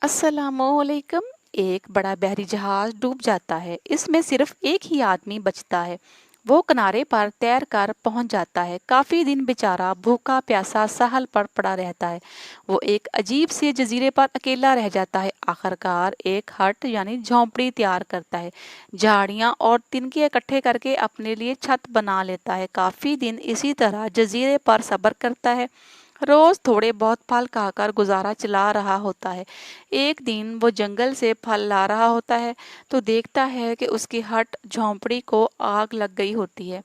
अस्सलाम वालेकुम। एक बड़ा बहरी जहाज डूब जाता है। इसमें सिर्फ एक ही आदमी बचता है। वो किनारे पर तैर कर पहुंच जाता है। काफी दिन बेचारा भूखा प्यासा साहल पर पड़ा रहता है। वो एक अजीब से जजीरे पर अकेला रह जाता है। आखिरकार एक हट यानी झोंपड़ी तैयार करता है। झाड़ियां और तिनके इकट्ठे करके अपने लिए छत बना लेता है। काफी दिन इसी तरह जजीरे पर सब्र करता है। रोज थोड़े बहुत फल खाकर गुजारा चला रहा होता है। एक दिन वो जंगल से फल ला रहा होता है तो देखता है कि उसकी हट झोंपड़ी को आग लग गई होती है।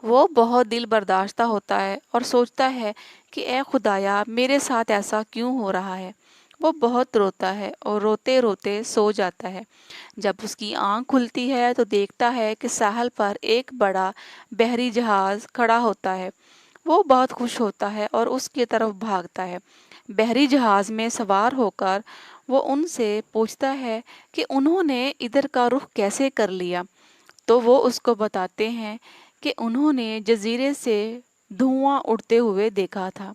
वो बहुत दिल बर्दाश्त होता है और सोचता है कि ए खुदाया, मेरे साथ ऐसा क्यों हो रहा है। वो बहुत रोता है और रोते रोते सो जाता है। जब उसकी आंख खुलती है तो देखता है कि साहल पर एक बड़ा बहरी जहाज खड़ा होता है। वो बहुत खुश होता है और उसकी तरफ भागता है। बहरी जहाज में सवार होकर वो उनसे पूछता है कि उन्होंने इधर का रुख कैसे कर लिया। तो वो उसको बताते हैं कि उन्होंने जजीरे से धुआं उड़ते हुए देखा था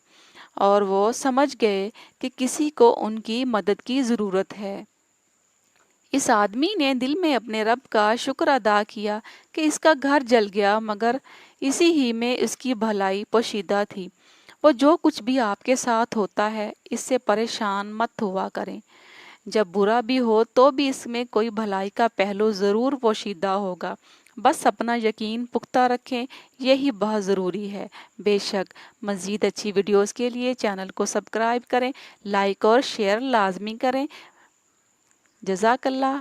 और वो समझ गए कि किसी को उनकी मदद की ज़रूरत है। इस आदमी ने दिल में अपने रब का शुक्र अदा किया कि इसका घर जल गया, मगर इसी ही में इसकी भलाई पोशीदा थी। वो जो कुछ भी आपके साथ होता है इससे परेशान मत हुआ करें। जब बुरा भी हो तो भी इसमें कोई भलाई का पहलू ज़रूर पोशीदा होगा। बस अपना यकीन पुख्ता रखें, यही बहुत ज़रूरी है। बेशक मज़ीद अच्छी वीडियोस के लिए चैनल को सब्सक्राइब करें, लाइक और शेयर लाजमी करें। जज़ाकल्लाह।